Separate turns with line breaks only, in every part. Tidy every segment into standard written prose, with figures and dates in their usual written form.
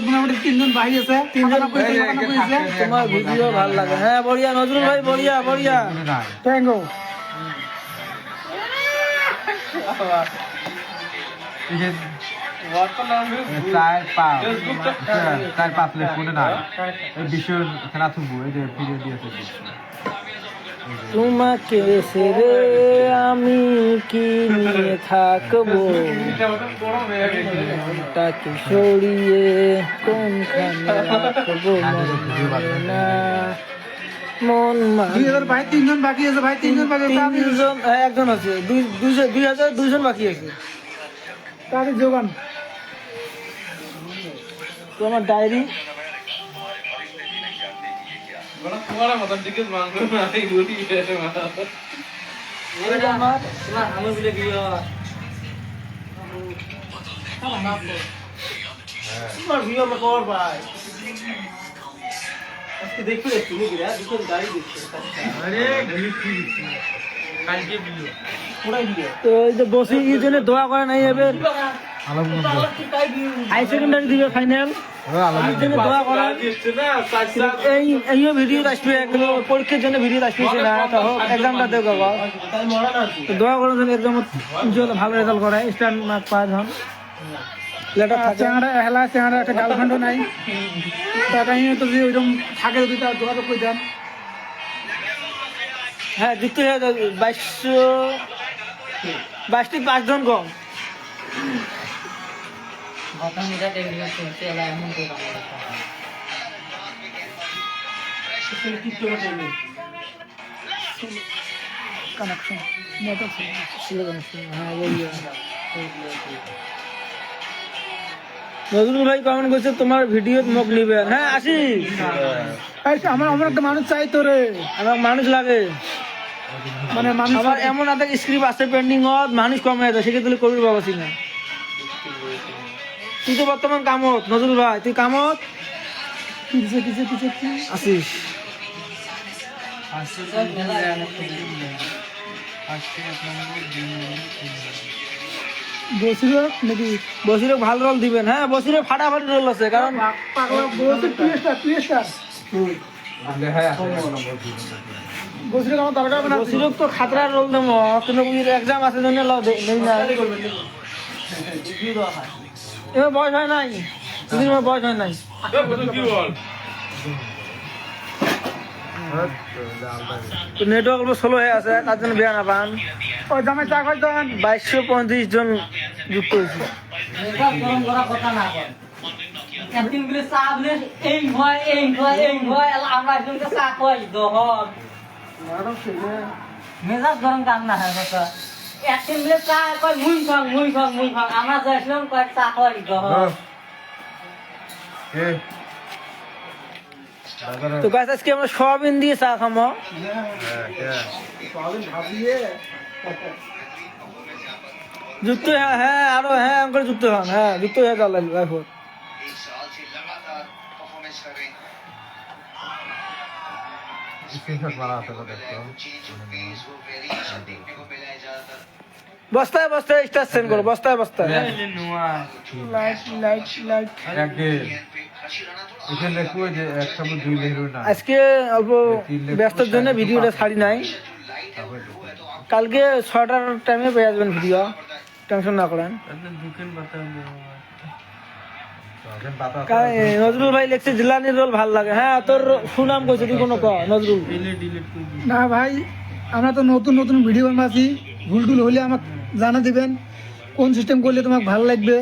মোটামুটি 3 জন ভাই আছে, 3 জন
তোমার ভিডিও ভালো লাগে। হ্যাঁ বড়িয়া নজরুল ভাই, বড়িয়া বড়িয়া
ট্যাঙ্গো
চার পাঁচ লেখ মনে না বিশ্বের খেলা থুবু এই যে ভিডিও দিয়েছে
তোমাকে ছেড়ে আমি কি নিয়ে থাকবো, তাকে সরিয়ে কোনখানে রাখবো না মন।
3 জন বাকি আছে ভাই, 3 জন বাকি আছে।
তিনজন, একজন আছে, 2,000 বাকি আছে।
তাদের যোগান
তোমার ডায়েরি বসে এই জন্য দোয়া করে নাই এবার হাই সেকেন্ডারি দিবে ফাইনাল, দোয়া করা। এই ভিডিও আসবে, পরীক্ষার জন্য ভিডিও আসবে না, তো এক্সামটা দেবো দোয়া করার জন্য এক্সাম ভালো রেজাল্ট করে, স্ট্যান্ড মার্ক পাওয়া যান।
চেহারা হেলা চেহারা একটা গার্লফ্রেন্ডও নাই, তাই তো যে ওইরকম থাকে যদি তার যোগাযোগ করে দেন।
হ্যাঁ যুক্ত হয়ে 22টি 5 জন কম।
কানেকশন
নজরুল ভাই কমেন্ট করছে তোমার ভিডিও মুখ নিবে। হ্যাঁ আসি,
আমার একটা মানুষ চাই তো রে,
আমার মানুষ লাগে,
মানে মানুষ
আমার এমন একটা স্ক্রিপ্ট আছে পেন্ডিং, মানুষ কমে আছে, সেক্ষেত্রে কবির বাবা সিং না। তুই তো বর্তমান কামত, নজরুল ভাই তুই কামত আসিস। বসিরক ভালো রোল দিবেন। হ্যাঁ বসিরক ফাটাফাটি রোল আছে, কারণ বসিরক তো খাতরার রোল দেবো, কিন্তু এক্সাম আছে জন্য এবার বয়স হয় নাই, বয়স হয় নাই। নেটওয়ার্ক অল্প স্লো হয়ে আছে, তার জন্য বেয়া না পান।
ওই জামাই চা খাই দেন।
2235 জন যুক্ত হয়েছে।
মেজাজ গরম কাম না হয় একদিন বলে চা কয় মুই খাং আমরা যাইছিলাম কয়েক চা খাওয়াই
তো গাছ আজকে আমরা সয়াবিন দিয়ে চা খামো। যুক্ত হ্যাঁ আরো হ্যাঁ করে যুক্ত হন, হ্যাঁ যুক্ত হয়ে গেল লাইফ। বস্তায় বস্তায় স্টার সেন্ড করো, বস্তায় বস্তায়। আজকে অল্প ব্যস্তর জন্য ভিডিওটা ছাড়ি নাই, কালকে 6টার টাইমে পেয়ে আসবেন ভিডিও, টেনশন না করেন। নজরুল ভাই লেখছে জিলানির রোল ভাল লাগে। হ্যাঁ তোর সুনাম কইছে, তুই কোনো ক নজরুল
না ভাই, আমরা তো নতুন নতুন ভিডিও বানাচ্ছি, ভুল টুল হলে আমাকে জানা দিবেন, কোন সিস্টেম করলে তোমাকে ভালো লাগবে,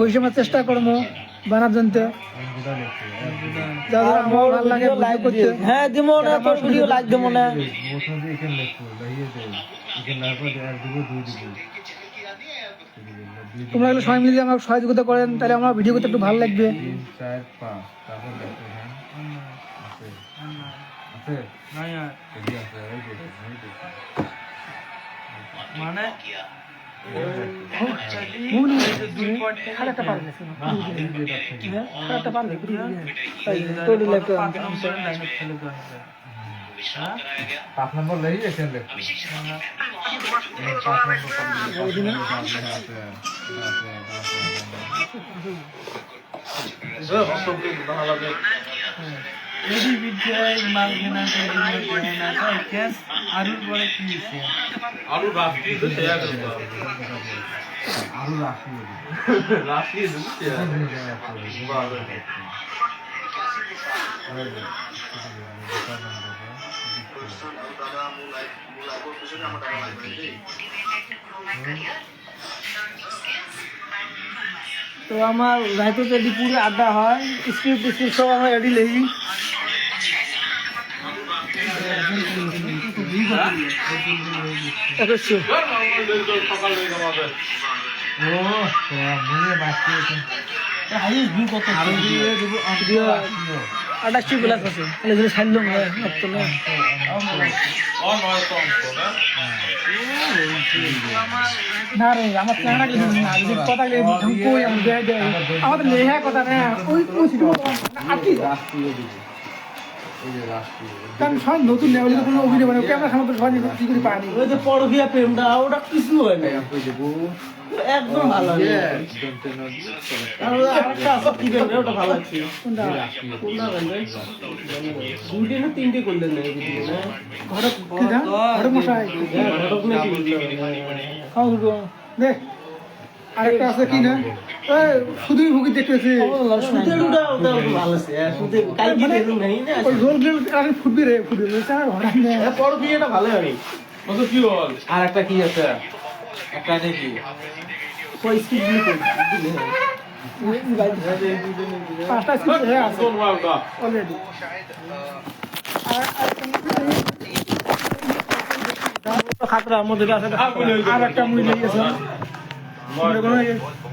ওই সময় চেষ্টা করবো বানার জন্য। ভালো লাগে লাইক করতে,
হ্যাঁ দিব না তোর ভিডিও লাইক দেবো না।
তোমরা এগুলো সবাই মিলে আমাকে সহযোগিতা করেন, তাহলে আমার ভিডিও করতে একটু ভালো লাগবে।
মানে
पाँच नंबर ले ही ऐसे ले 5 नंबर
এডি বিদ্যায় মাল কেনা আরুর পরে কি হয়েছে
আরো রাশি
তো আমার রাইতো এডি পুরো আড্ডা হয় স্ক্রিপ্ট সব আমরা এডি লেহি আটাশি প্লাস আছে তাহলে ছাড়লাম
না রে আমার চেহারা কিন্তু না যদি কথা গেলে কই আমি দেয় দেয় আমাদের লেহা কথা না ওই আর কি কারণ সব নতুন লেভেলে তো কোনো অভিনয় মানে ক্যামেরা সামনে সবাই কি করে পানি
ওই যে পরকীয়া প্রেমটা ওটা কিছু হয় না একদম ভালো লাগে আরেকটা আছে কি প্রেম ওটা ভালো লাগছে কোনটা দুইটা না তিনটে করলেন না ভিডিও না
ঘরে কি না ঘরে মশাই
ঘটক নাকি
খাও দুটো দে আরেকটা আছে কি না এই শুধুই ভুগি দেখতেছি
সুদের ওটা ভালো আছে সুদের কালকে বেরু নাই না
ওই রোল গেল আরে ফুটবি রে ফুটবি স্যার ঘরে নে
পরকীয়াটা ভালো হবে
কত কি বল আর একটা কি আছে একটা দেখি
কই স্কিপ দিলে
পাঁচটা সিট হয়ে আছে
কোন ওয়ালটা
অলরেডি
খাতরা মধ্যে আছে
আর একটা মুই লেগেছে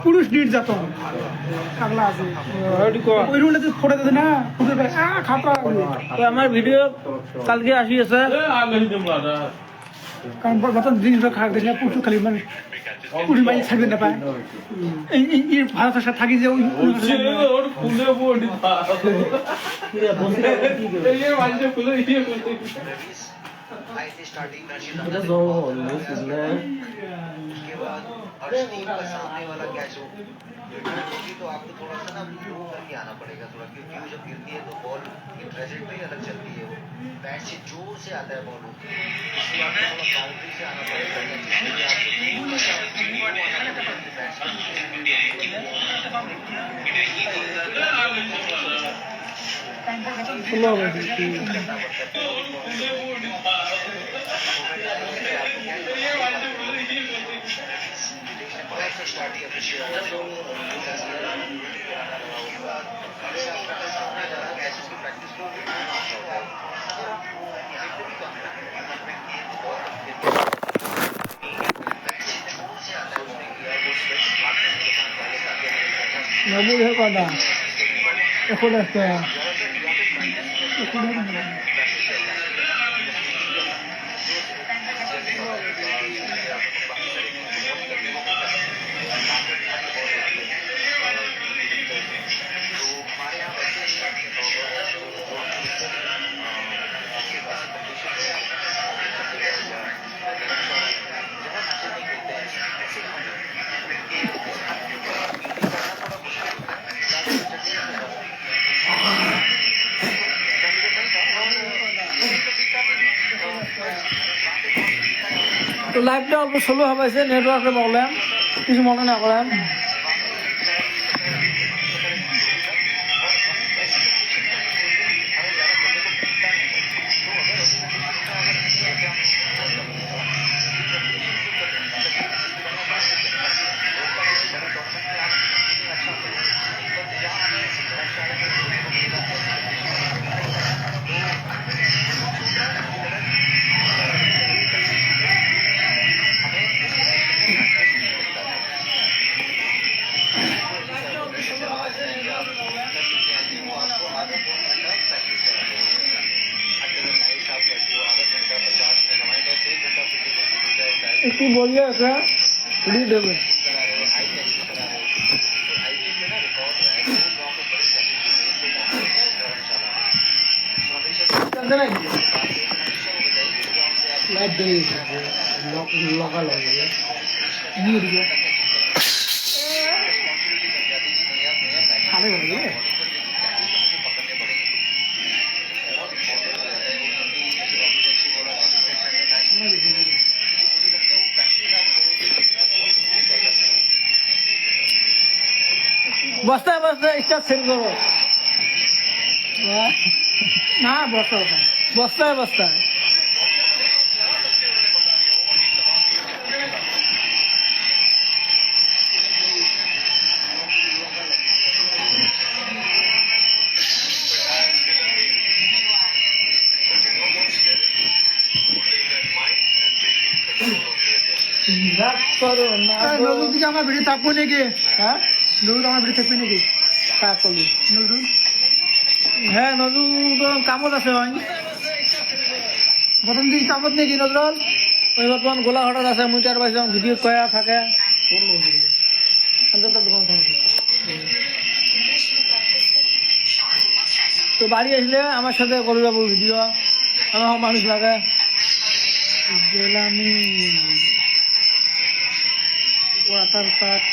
পুরুষ নির্যাতন আগলা আছে ওই রুলে ফোটে দিতে না ফুটে খাপড়া
তো আমার ভিডিও কালকে আসিয়েছে
আর লই দেব না
কারণ বর্তমান জিনিসটা খারাপ দেখলে পুরুষ খালি মানে পুরুষ বাড়ি থাকবে না পায় এই ভারতের সাথে থাকি যে ওই
ওর ফুলে বডি এই মাঝে ফুলে দিয়ে
এটা জল বুঝলে
उसके बाद हर टीम का सामने वाला कैच हो क्योंकि तो आपको थोड़ा सा ना मूव करके आना पड़ेगा थोड़ा क्योंकि वो जब गिरती है तो बॉल की ट्रेजेक्टरी अलग चलती है वो बैट से जोर से आता है बॉल इसलिए आपको थोड़ा बाउंड्री से आना पड़ेगा जिससे
নবুল হে কথা এখন একটা
তো লাইভটা অল্প স্লো হবে নেটওয়ার্কের প্রবলেম কিছু মনে না করেন একটু বললে একটা দিয়ে দেবেন
নিয়ে দিবে
বস্তায় বস্তায় স্টার্ট সেল করো
না বসো
বস্তায় বস্তায় করো না
নজরুল দিকে আমার ভিডিও থাকবো নাকি
হ্যাঁ
নজরুল আমার ভিডিও থাকবে নাকি
তা করলি
নজরুল
হ্যাঁ নজরুল তো কামত আছে হয়
প্রথম দিন কামত নাকি নজরুল
ওই বর্তমান গোলা হঠাৎ আছে মুই তার পাইছো ভিডিও কয়া থাকে তো বাড়ি আসলে আমার সাথে করে যাবো ভিডিও আমার মানুষ লাগে গেলামি ওয়াটার পার্ক